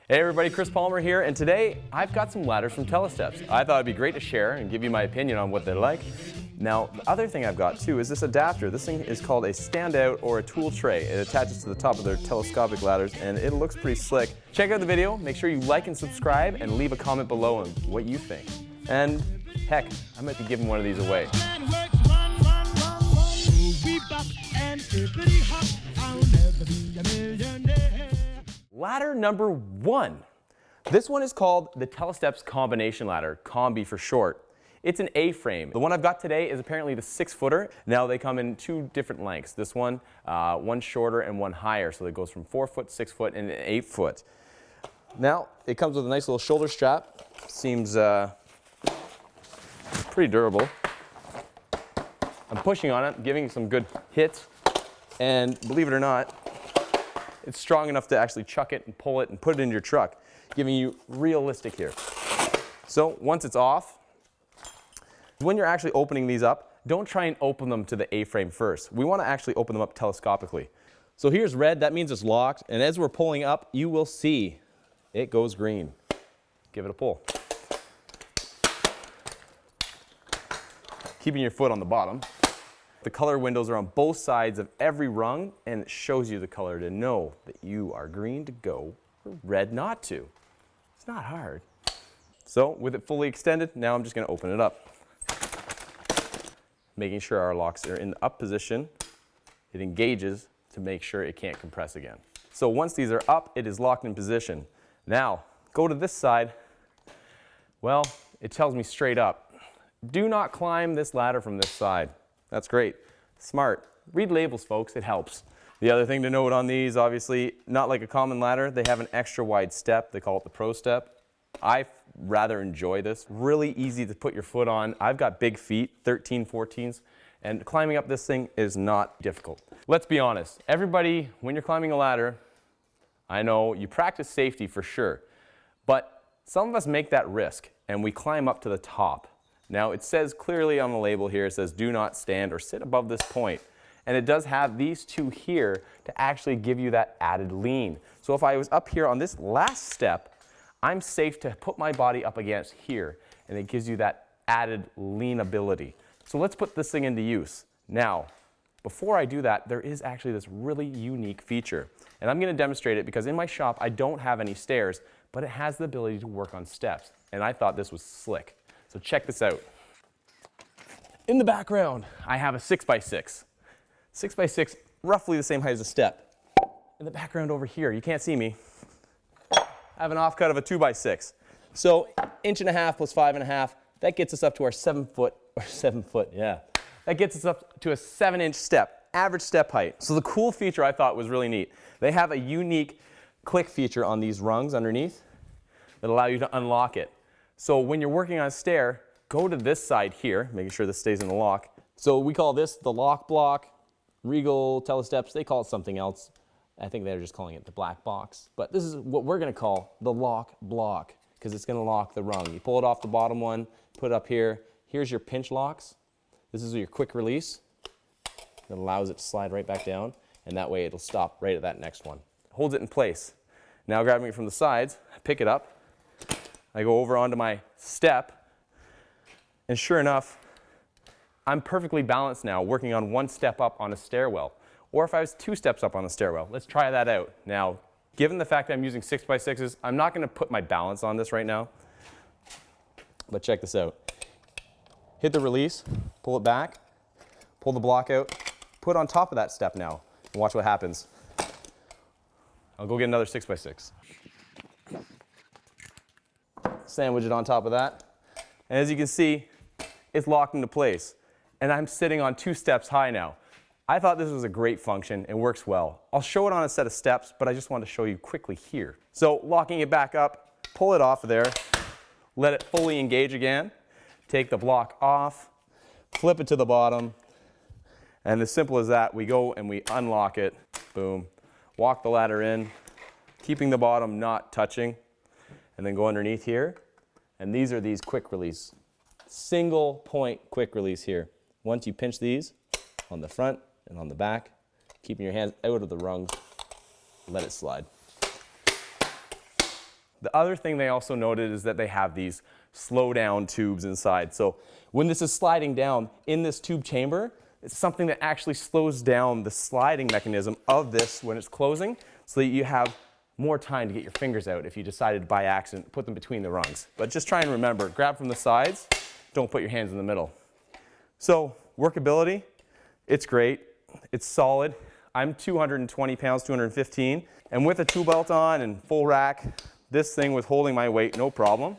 Hey everybody, Chris Palmer here, and today I've got some ladders from Telesteps. I thought it'd be great to share and give you my opinion on what they're like. Now, the other thing I've got too is this adapter. This thing is called a standout or a tool tray. It attaches to the top of their telescopic ladders and it looks pretty slick. Check out the video, make sure you like and subscribe, and leave a comment below on what you think. And heck, I might be giving one of these away. Ladder number 1. This one is called the Telesteps Combination Ladder, Combi for short. It's an A-frame. The one I've got today is apparently the 6-footer. Now they come in 2 different lengths. This one shorter and one higher. So it goes from 4 foot, 6 foot, and 8 foot. Now it comes with a nice little shoulder strap. Seems pretty durable. I'm pushing on it, giving some good hits, and believe it or not, it's strong enough to actually chuck it and pull it and put it in your truck, giving you realistic here. So once it's off, when you're actually opening these up, don't try and open them to the A-frame first. We want to actually open them up telescopically. So here's red, that means it's locked, and as we're pulling up, you will see it goes green. Give it a pull. Keeping your foot on the bottom. The color windows are on both sides of every rung, and it shows you the color to know that you are green to go or red not to. It's not hard. So with it fully extended, now I'm just going to open it up. Making sure our locks are in the up position. It engages to make sure it can't compress again. So once these are up, it is locked in position. Now, go to this side. Well, it tells me straight up, do not climb this ladder from this side. That's great. Smart. Read labels, folks. It helps. The other thing to note on these, obviously, not like a common ladder, they have an extra wide step. They call it the Pro Step. I rather enjoy this. Really easy to put your foot on. I've got big feet, 13, 14s, and climbing up this thing is not difficult. Let's be honest. Everybody, when you're climbing a ladder, I know you practice safety for sure, but some of us make that risk and we climb up to the top. Now it says clearly on the label here, it says do not stand or sit above this point. And it does have these 2 here to actually give you that added lean. So if I was up here on this last step, I'm safe to put my body up against here, and it gives you that added lean ability. So let's put this thing into use. Now, before I do that, there is actually this really unique feature. And I'm going to demonstrate it because in my shop I don't have any stairs, but it has the ability to work on steps. And I thought this was slick. So check this out. In the background, I have a 6x6. 6x6, roughly the same height as a step. In the background over here, you can't see me, I have an offcut of a 2x6. So 1.5 inches plus 5.5, that gets us up to our 7 foot, yeah. That gets us up to a 7-inch step, average step height. So the cool feature I thought was really neat. They have a unique click feature on these rungs underneath that allow you to unlock it. So when you're working on a stair, go to this side here, making sure this stays in the lock. So we call this the lock block. Regal, Telesteps, they call it something else. I think they're just calling it the black box. But this is what we're going to call the lock block because it's going to lock the rung. You pull it off the bottom one, put it up here. Here's your pinch locks. This is your quick release. It allows it to slide right back down, and that way it'll stop right at that next one. Holds it in place. Now grabbing it from the sides, I pick it up. I go over onto my step, and sure enough, I'm perfectly balanced now, working on 1 step up on a stairwell. Or if I was 2 steps up on a stairwell, let's try that out. Now, given the fact that I'm using 6x6s, I'm not going to put my balance on this right now, but check this out. Hit the release, pull it back, pull the block out, put it on top of that step now, and watch what happens. I'll go get another 6x6. Sandwich it on top of that, and as you can see, it's locked into place, and I'm sitting on 2 steps high now. I thought this was a great function and works well. I'll show it on a set of steps, but I just wanted to show you quickly here. So locking it back up, pull it off of there, let it fully engage again, take the block off, flip it to the bottom, and as simple as that, we go and we unlock it, boom, walk the ladder in, keeping the bottom not touching, and then go underneath here. And these are these quick release, single point quick release here. Once you pinch these on the front and on the back, keeping your hands out of the rungs, let it slide. The other thing they also noted is that they have these slow down tubes inside. So when this is sliding down in this tube chamber, it's something that actually slows down the sliding mechanism of this when it's closing, so that you have more time to get your fingers out if you decided to, by accident, put them between the rungs. But just try and remember, grab from the sides, don't put your hands in the middle. So workability, it's great, it's solid. I'm 220 pounds, 215, and with a tool belt on and full rack, this thing was holding my weight no problem.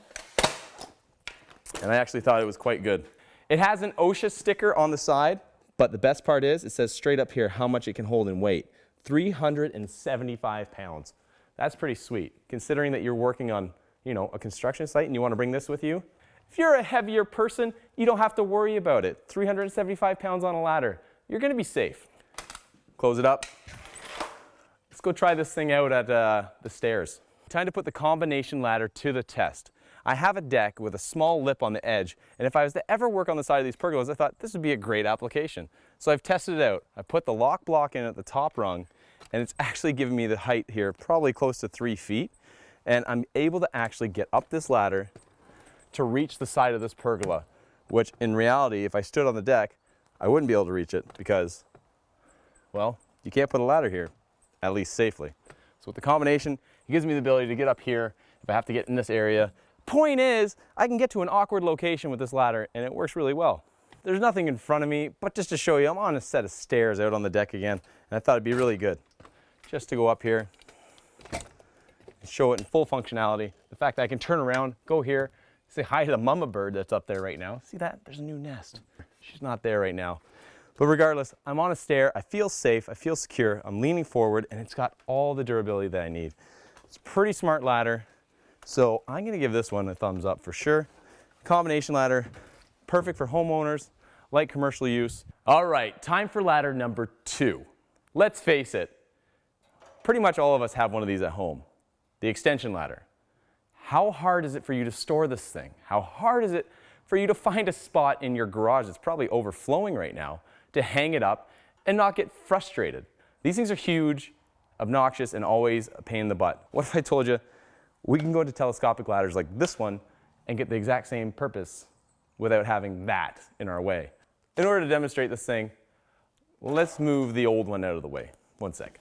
And I actually thought it was quite good. It has an OSHA sticker on the side, but the best part is it says straight up here how much it can hold in weight. 375 pounds. That's pretty sweet, considering that you're working on, a construction site and you want to bring this with you. If you're a heavier person, you don't have to worry about it. 375 pounds on a ladder. You're going to be safe. Close it up. Let's go try this thing out at the stairs. Time to put the combination ladder to the test. I have a deck with a small lip on the edge, and if I was to ever work on the side of these pergolas, I thought this would be a great application. So I've tested it out. I put the lock block in at the top rung, and it's actually giving me the height here, probably close to 3 feet. And I'm able to actually get up this ladder to reach the side of this pergola, which in reality, if I stood on the deck, I wouldn't be able to reach it because, well, you can't put a ladder here, at least safely. So with the combination, it gives me the ability to get up here if I have to get in this area. Point is, I can get to an awkward location with this ladder, and it works really well. There's nothing in front of me, but just to show you, I'm on a set of stairs out on the deck again, and I thought it'd be really good just to go up here and show it in full functionality. The fact that I can turn around, go here, say hi to the mama bird that's up there right now. See that? There's a new nest. She's not there right now. But regardless, I'm on a stair, I feel safe, I feel secure, I'm leaning forward, and it's got all the durability that I need. It's a pretty smart ladder, so I'm gonna give this one a thumbs up for sure. Combination ladder, perfect for homeowners, light commercial use. All right, time for ladder number 2. Let's face it, pretty much all of us have one of these at home, the extension ladder. How hard is it for you to store this thing? How hard is it for you to find a spot in your garage that's probably overflowing right now to hang it up and not get frustrated? These things are huge, obnoxious, and always a pain in the butt. What if I told you we can go to telescopic ladders like this one and get the exact same purpose without having that in our way? In order to demonstrate this thing, let's move the old one out of the way. One sec.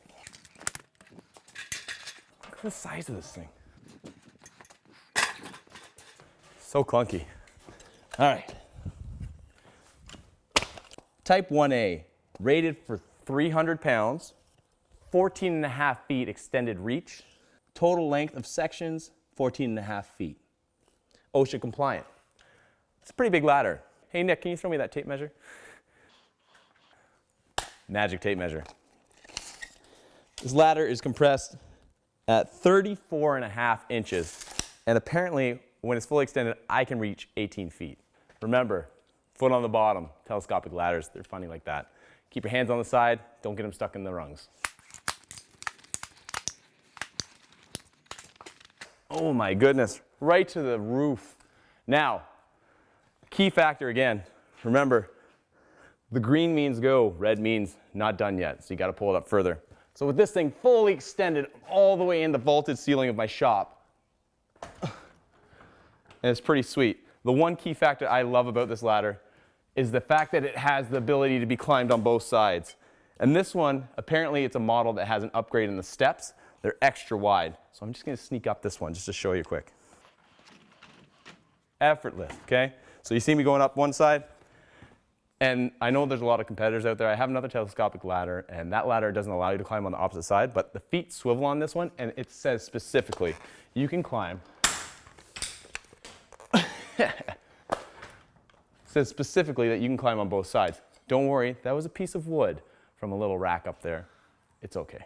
Look at the size of this thing. So clunky. All right. Type 1A, rated for 300 pounds, 14.5 feet extended reach, total length of sections, 14.5 feet. OSHA compliant. It's a pretty big ladder. Hey Nick, can you throw me that tape measure? Magic tape measure. This ladder is compressed at 34.5 inches, and apparently when it's fully extended, I can reach 18 feet. Remember, foot on the bottom, telescopic ladders, they're funny like that. Keep your hands on the side, don't get them stuck in the rungs. Oh my goodness, right to the roof. Now, key factor again, remember, the green means go, red means not done yet, so you gotta pull it up further. So with this thing fully extended all the way in the vaulted ceiling of my shop, and it's pretty sweet. The one key factor I love about this ladder is the fact that it has the ability to be climbed on both sides. And this one, apparently it's a model that has an upgrade in the steps. They're extra wide. So I'm just gonna sneak up this one just to show you quick. Effortless, okay? So you see me going up one side, and I know there's a lot of competitors out there. I have another telescopic ladder, and that ladder doesn't allow you to climb on the opposite side, but the feet swivel on this one, and it says specifically, you can climb. It says specifically that you can climb on both sides. Don't worry, that was a piece of wood from a little rack up there. It's okay.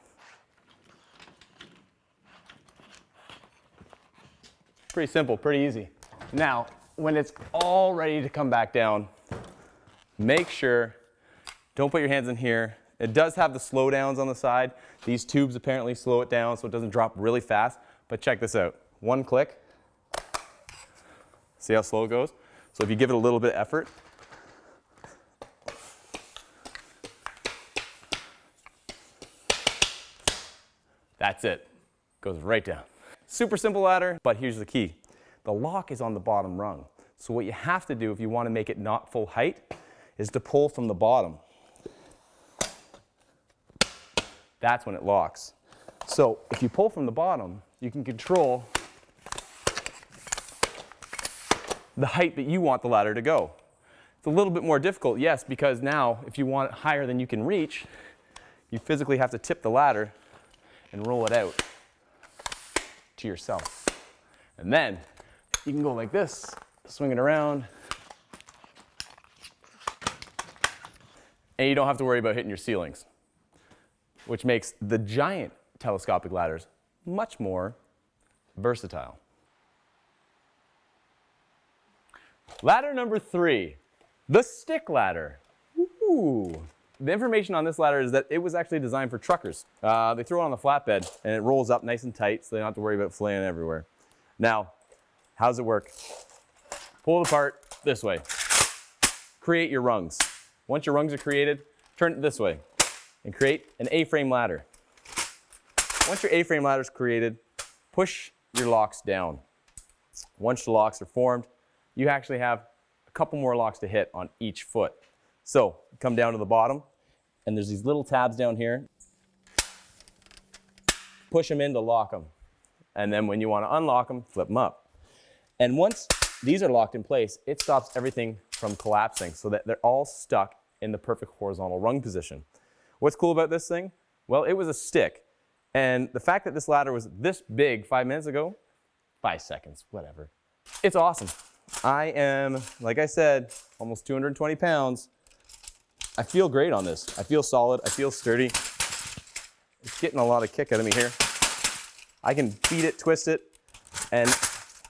Pretty simple, pretty easy. Now, when it's all ready to come back down, make sure, don't put your hands in here. It does have the slow downs on the side. These tubes apparently slow it down so it doesn't drop really fast, but check this out. One click. See how slow it goes? So if you give it a little bit of effort, that's it. Goes right down. Super simple ladder, but here's the key. The lock is on the bottom rung. So what you have to do if you want to make it not full height is to pull from the bottom. That's when it locks. So if you pull from the bottom, you can control the height that you want the ladder to go. It's a little bit more difficult, yes, because now if you want it higher than you can reach, you physically have to tip the ladder and roll it out to yourself. And then you can go like this, swing it around, and you don't have to worry about hitting your ceilings, which makes the giant telescopic ladders much more versatile. Ladder number 3, the stick ladder. Ooh. The information on this ladder is that it was actually designed for truckers. They throw it on the flatbed and it rolls up nice and tight so they don't have to worry about flaying everywhere. Now, how does it work? Pull it apart this way. Create your rungs. Once your rungs are created, turn it this way and create an A-frame ladder. Once your A-frame ladder is created, push your locks down. Once the locks are formed, you actually have a couple more locks to hit on each foot. So come down to the bottom, and there's these little tabs down here. Push them in to lock them. And then when you want to unlock them, flip them up. And once these are locked in place, it stops everything from collapsing so that they're all stuck in the perfect horizontal rung position. What's cool about this thing? Well, it was a stick. And the fact that this ladder was this big 5 minutes ago, 5 seconds, whatever. It's awesome. I am, like I said, almost 220 pounds. I feel great on this. I feel solid, I feel sturdy. It's getting a lot of kick out of me here. I can beat it, twist it, and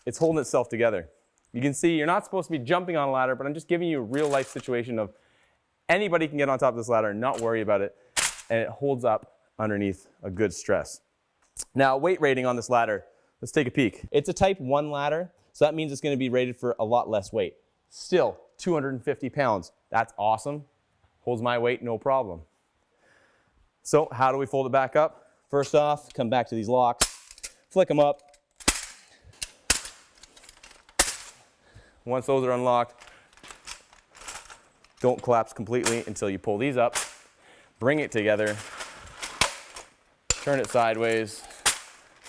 it's holding itself together. You can see you're not supposed to be jumping on a ladder, but I'm just giving you a real life situation of anybody can get on top of this ladder and not worry about it, and it holds up underneath a good stress. Now, weight rating on this ladder, let's take a peek. It's a type 1 ladder, so that means it's going to be rated for a lot less weight. Still, 250 pounds. That's awesome. Holds my weight, no problem. So how do we fold it back up? First off, come back to these locks, flick them up. Once those are unlocked, don't collapse completely until you pull these up. Bring it together, turn it sideways.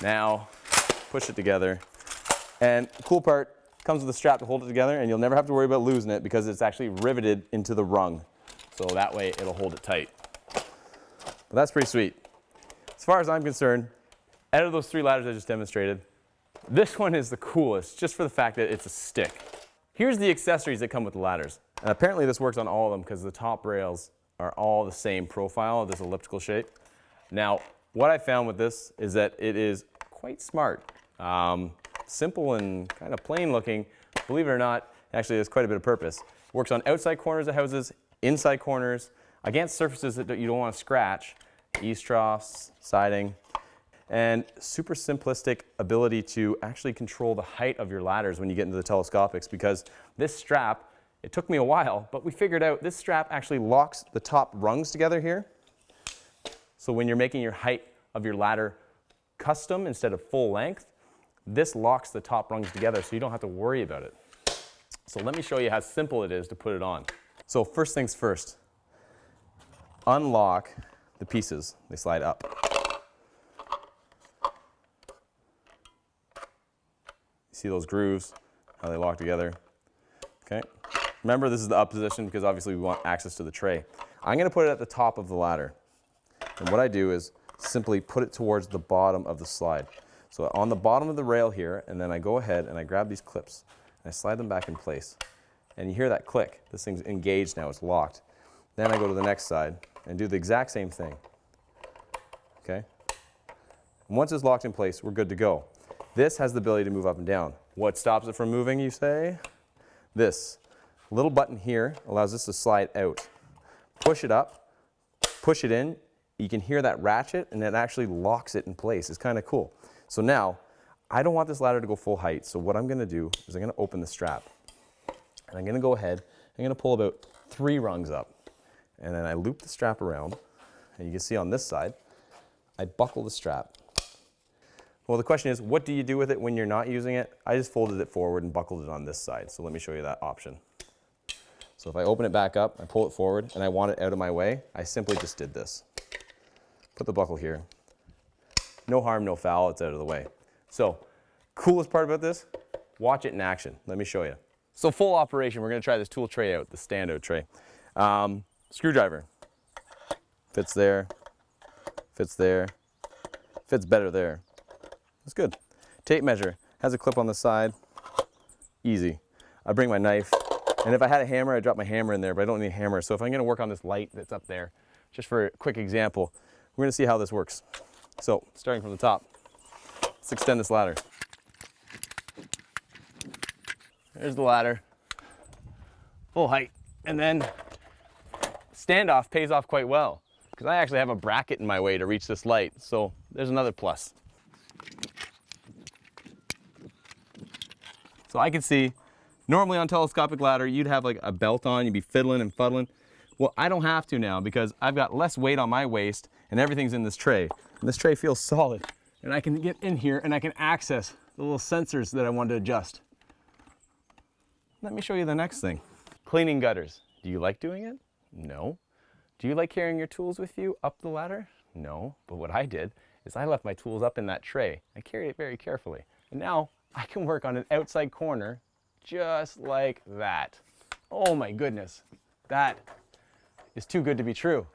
Now, push it together. And the cool part, comes with a strap to hold it together, and you'll never have to worry about losing it because it's actually riveted into the rung. So that way it'll hold it tight. But that's pretty sweet. As far as I'm concerned, out of those 3 ladders I just demonstrated, this one is the coolest just for the fact that it's a stick. Here's the accessories that come with the ladders. And apparently this works on all of them because the top rails are all the same profile, this elliptical shape. Now, what I found with this is that it is quite smart. Simple and kind of plain looking. Believe it or not, actually has quite a bit of purpose. Works on outside corners of houses, inside corners, against surfaces that you don't want to scratch, eaves troughs, siding, and super simplistic ability to actually control the height of your ladders when you get into the telescopics, because this strap, it took me a while, but we figured out this strap actually locks the top rungs together here. So when you're making your height of your ladder custom instead of full length, this locks the top rungs together so you don't have to worry about it. So let me show you how simple it is to put it on. So first things first, unlock the pieces. They slide up. You see those grooves, how they lock together. Okay. Remember, this is the up position because obviously we want access to the tray. I'm going to put it at the top of the ladder. And what I do is simply put it towards the bottom of the slide. So on the bottom of the rail here, and then I go ahead and I grab these clips and I slide them back in place. And you hear that click. This thing's engaged now, it's locked. Then I go to the next side and do the exact same thing. Okay? And once it's locked in place, we're good to go. This has the ability to move up and down. What stops it from moving, you say? This little button here allows this to slide out. Push it up, push it in, you can hear that ratchet and it actually locks it in place. It's kind of cool. So now, I don't want this ladder to go full height, so what I'm going to do is I'm going to open the strap. And I'm going to go ahead, I'm going to pull about 3 rungs up. And then I loop the strap around, and you can see on this side, I buckle the strap. Well, the question is, what do you do with it when you're not using it? I just folded it forward and buckled it on this side. So let me show you that option. So if I open it back up, I pull it forward, and I want it out of my way, I simply just did this. Put the buckle here. No harm, no foul, it's out of the way. So, coolest part about this, watch it in action. Let me show you. So full operation, we're gonna try this tool tray out, the standout tray. Screwdriver, fits there, fits better there. That's good. Tape measure, has a clip on the side, easy. I bring my knife, and if I had a hammer, I'd drop my hammer in there, but I don't need a hammer. So if I'm gonna work on this light that's up there, just for a quick example, we're gonna see how this works. So, starting from the top, let's extend this ladder. There's the ladder, full height. And then standoff pays off quite well because I actually have a bracket in my way to reach this light. So there's another plus. So I can see, normally on Telescopic Ladder, you'd have like a belt on, you'd be fiddling and fuddling. Well, I don't have to now because I've got less weight on my waist and everything's in this tray. And this tray feels solid. And I can get in here and I can access the little sensors that I want to adjust. Let me show you the next thing. Cleaning gutters. Do you like doing it? No. Do you like carrying your tools with you up the ladder? No. But what I did is I left my tools up in that tray. I carried it very carefully. And now I can work on an outside corner just like that. Oh my goodness. That is too good to be true.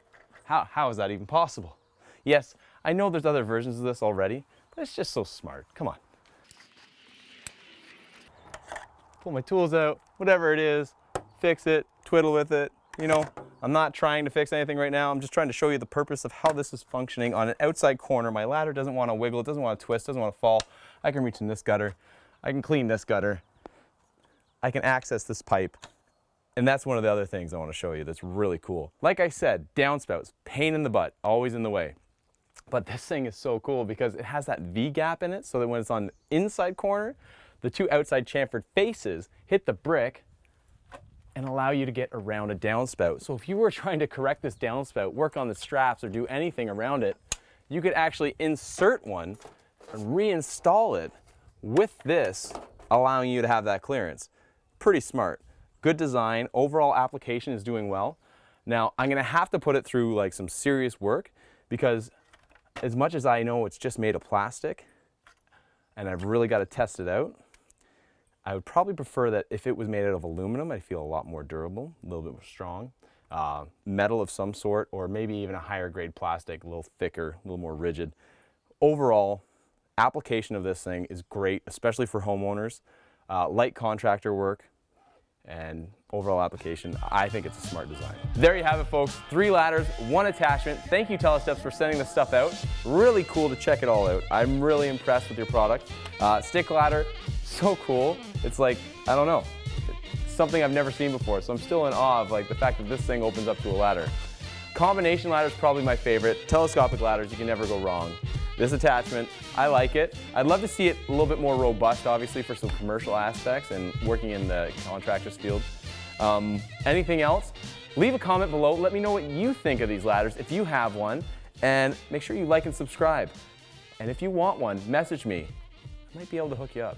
How is that even possible? Yes, I know there's other versions of this already, but it's just so smart. Come on. Pull my tools out, whatever it is, fix it, twiddle with it. You know, I'm not trying to fix anything right now. I'm just trying to show you the purpose of how this is functioning on an outside corner. My ladder doesn't want to wiggle, it doesn't want to twist, doesn't want to fall. I can reach in this gutter. I can clean this gutter. I can access this pipe. And that's one of the other things I want to show you that's really cool. Like I said, downspouts, pain in the butt, always in the way. But this thing is so cool because it has that V gap in it so that when it's on the inside corner, the two outside chamfered faces hit the brick and allow you to get around a downspout. So if you were trying to correct this downspout, work on the straps or do anything around it, you could actually insert one and reinstall it with this, allowing you to have that clearance. Pretty smart. Good design. Overall application is doing well. Now I'm gonna have to put it through like some serious work because as much as I know it's just made of plastic and I've really got to test it out, I would probably prefer that if it was made out of aluminum, I'd feel a lot more durable, a little bit more strong. Metal of some sort, or maybe even a higher grade plastic, a little thicker, a little more rigid. Overall, application of this thing is great, especially for homeowners. Light contractor work, and overall application, I think it's a smart design. There you have it, folks. 3 ladders, 1 attachment. Thank you, Telesteps, for sending this stuff out. Really cool to check it all out. I'm really impressed with your product. Stick ladder, so cool. It's like, I don't know, it's something I've never seen before. So I'm still in awe of like the fact that this thing opens up to a ladder. Combination ladder is probably my favorite. Telescopic ladders, you can never go wrong. This attachment, I like it. I'd love to see it a little bit more robust, obviously, for some commercial aspects and working in the contractor's field. Anything else? Leave a comment below. Let me know what you think of these ladders if you have one. And make sure you like and subscribe. And if you want one, message me. I might be able to hook you up.